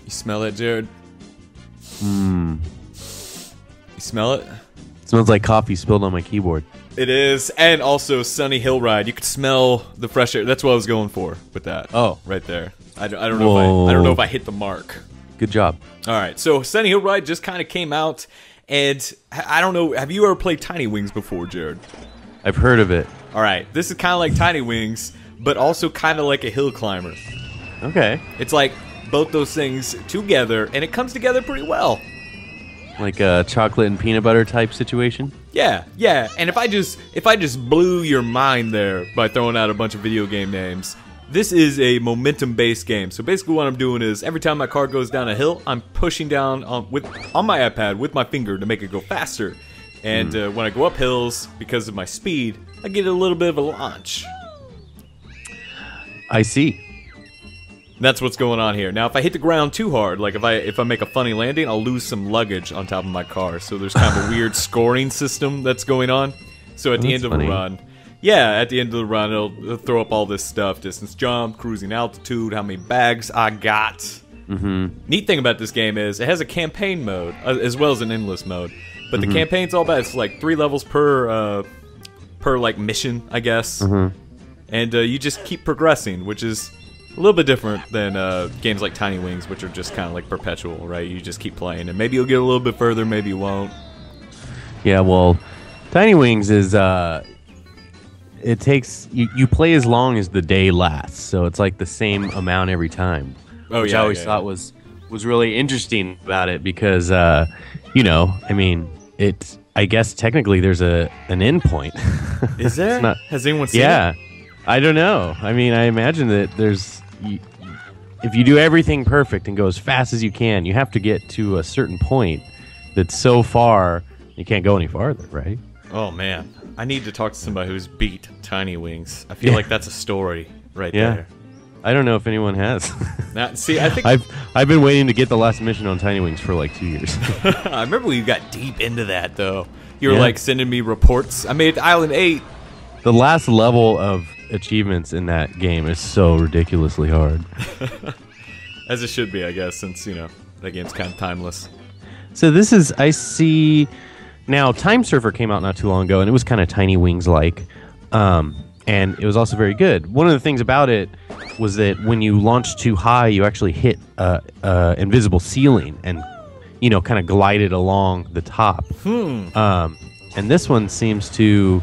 You smell it, Jared? Mmm. You smell it? Smells like coffee spilled on my keyboard. It is, and also Sunny Hillride. You could smell the fresh air. That's what I was going for with that. Oh, right there. I don't know if I hit the mark. Good job. All right, so Sunny Hillride just kind of came out, and I don't know. Have you ever played Tiny Wings before, Jared? I've heard of it. All right, this is kind of like Tiny Wings, but also kind of like a hill climber. Okay. It's like both those things together, and it comes together pretty well. Like a chocolate and peanut butter type situation? Yeah, yeah. And if I just blew your mind there by throwing out a bunch of video game names, this is a momentum-based game. So basically what I'm doing is every time my car goes down a hill, I'm pushing down on my iPad with my finger to make it go faster. And when I go up hills, because of my speed, I get a little bit of a launch. I see. That's what's going on here. Now, if I hit the ground too hard, like if I make a funny landing, I'll lose some luggage on top of my car. So there's kind of a weird scoring system that's going on. So at the end of the run, at the end of the run, it'll throw up all this stuff: distance jump, cruising altitude, how many bags I got. Neat thing about this game is it has a campaign mode as well as an endless mode. But the campaign's all about, it's like 3 levels per like mission, I guess. And you just keep progressing, which is a little bit different than games like Tiny Wings, which are just kind of like perpetual, right? You just keep playing, and maybe you'll get a little bit further, maybe you won't. Yeah, well, Tiny Wings is, it takes, you play as long as the day lasts, so it's like the same amount every time. Which I always thought was really interesting about it, because, you know, I mean, I guess technically there's an end point. Is there? Has anyone seen it? Yeah. I don't know. I mean, I imagine that if you do everything perfect and go as fast as you can, you have to get to a certain point that's so far you can't go any farther, right? Oh man, I need to talk to somebody who's beat Tiny Wings. I feel like that's a story right there. I don't know if anyone has. Now, see, I think I've been waiting to get the last mission on Tiny Wings for like 2 years. I remember we got deep into that though. You were like sending me reports. I made it to Island 8. The last level of achievements in that game is so ridiculously hard. As it should be, I guess, since, you know, that game's kind of timeless. So this is, I see, now Time Surfer came out not too long ago, and it was kind of Tiny Wings-like, and it was also very good. One of the things about it was that when you launch too high, you actually hit invisible ceiling and, you know, kind of glided along the top. And this one seems to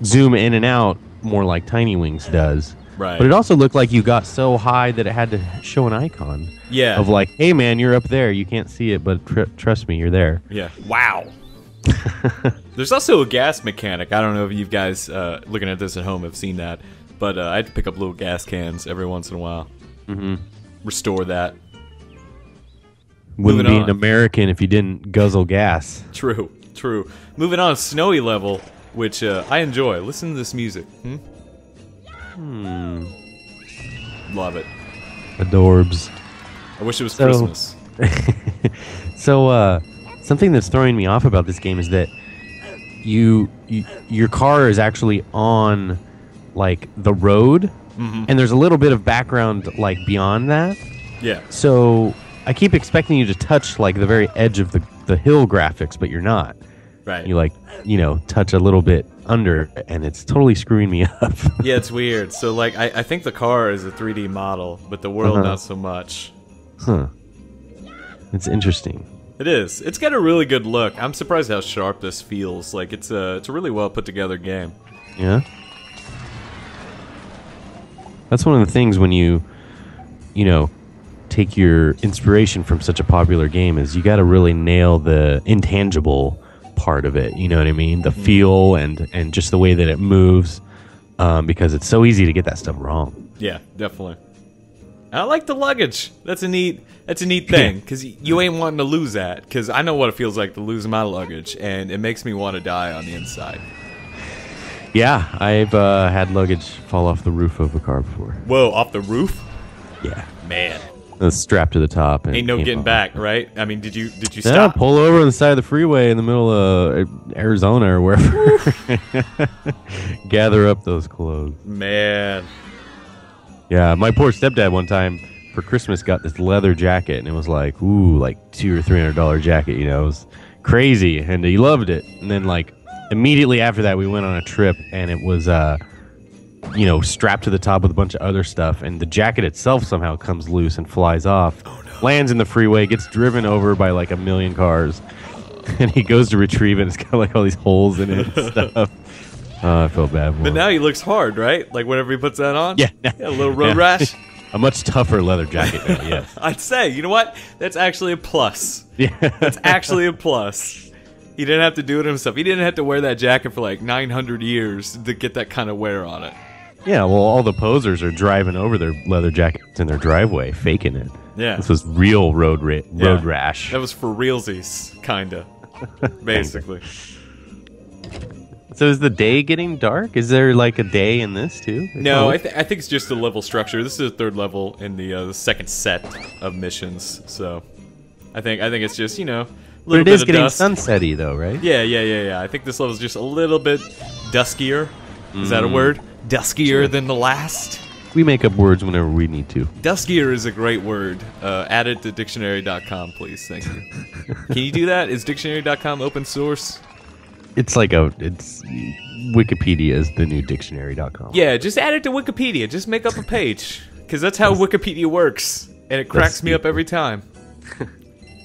zoom in and out more like Tiny Wings does. Right. But it also looked like you got so high that it had to show an icon. Yeah. Of like, hey man, you're up there. You can't see it, but trust me, you're there. Yeah. Wow. There's also a gas mechanic. I don't know if you guys looking at this at home have seen that, but I had to pick up little gas cans every once in a while. Restore that. Wouldn't be an American if you didn't guzzle gas. True. True. Moving on, snowy level, which I enjoy. Listen to this music. Love it. Adorbs. I wish it was Christmas. So, something that's throwing me off about this game is that your car is actually on, like, the road, and there's a little bit of background, like, beyond that. Yeah. So, I keep expecting you to touch, like, the very edge of the hill graphics, but you're not. Right. You, like, you know, touch a little bit under, and it's totally screwing me up. Yeah, it's weird. So, like, I think the car is a 3D model, but the world not so much. It's interesting. It is. It's got a really good look. I'm surprised how sharp this feels. Like, it's a really well put together game. Yeah. That's one of the things when you know, take your inspiration from such a popular game is you got to really nail the intangible part of it, you know what I mean? The feel and just the way that it moves, because it's so easy to get that stuff wrong. Yeah, definitely. I like the luggage. That's a neat thing, because you ain't wanting to lose that, because I know what it feels like to lose my luggage, and it makes me want to die on the inside. Yeah, I've had luggage fall off the roof of a car before. Whoa, off the roof? Yeah. Man. Strapped to the top. And ain't no getting back, right? I mean, did you stop? Pull over on the side of the freeway in the middle of Arizona or wherever. Gather up those clothes. Man. Yeah, my poor stepdad one time for Christmas got this leather jacket, and it was like, ooh, like $200 or $300 jacket. You know, it was crazy, and he loved it. And then like immediately after that, we went on a trip, and it was you know, strapped to the top with a bunch of other stuff, and the jacket itself somehow comes loose and flies off. Oh, no. Lands in the freeway, gets driven over by like a million cars, and he goes to retrieve it. It's got like all these holes in it and stuff. I felt bad for him. But now he looks hard, right? Like whenever he puts that on? Yeah. A little road rash? A much tougher leather jacket now, yes. I'd say, you know what? That's actually a plus. Yeah. That's actually a plus. He didn't have to do it himself. He didn't have to wear that jacket for like 900 years to get that kind of wear on it. Yeah, well, all the posers are driving over their leather jackets in their driveway, faking it. Yeah. This was real road rash. That was for realsies, kinda. Basically. So is the day getting dark? Is there like a day in this too? No, I think it's just a level structure. This is the third level in the second set of missions. So, I think it's just, you know, a but little it bit is of getting dusk. sunsetty though, right? Yeah. I think this level's just a little bit duskier. Is that a word? Duskier than the last? We make up words whenever we need to. Duskier is a great word. Add it to dictionary.com, please. Thank you. Can you do that? Is dictionary.com open source? It's like it's Wikipedia is the new dictionary.com. Yeah, just add it to Wikipedia. Just make up a page. Because that's how Wikipedia works. And it cracks me up every time.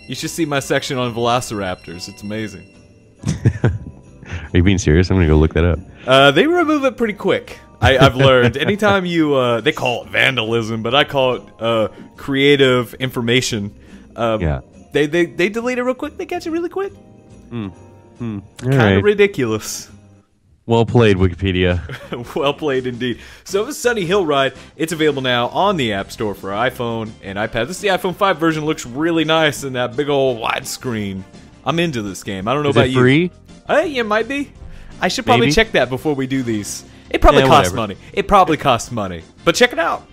You should see my section on velociraptors. It's amazing. Are you being serious? I'm going to go look that up. They remove it pretty quick. I've learned. Anytime you... they call it vandalism, but I call it creative information. Yeah. They delete it real quick. They catch it really quick. Kind Right. of ridiculous. Well played, Wikipedia. Well played indeed. So this is Sunny Hillride. It's available now on the App Store for iPhone and iPad. This is the iPhone 5 version. Looks really nice in that big old widescreen. I'm into this game. I don't know about you. Is it free? Yeah, it might be. I should probably Maybe. check that before we do these. It probably costs whatever. money. It probably costs money. But check it out.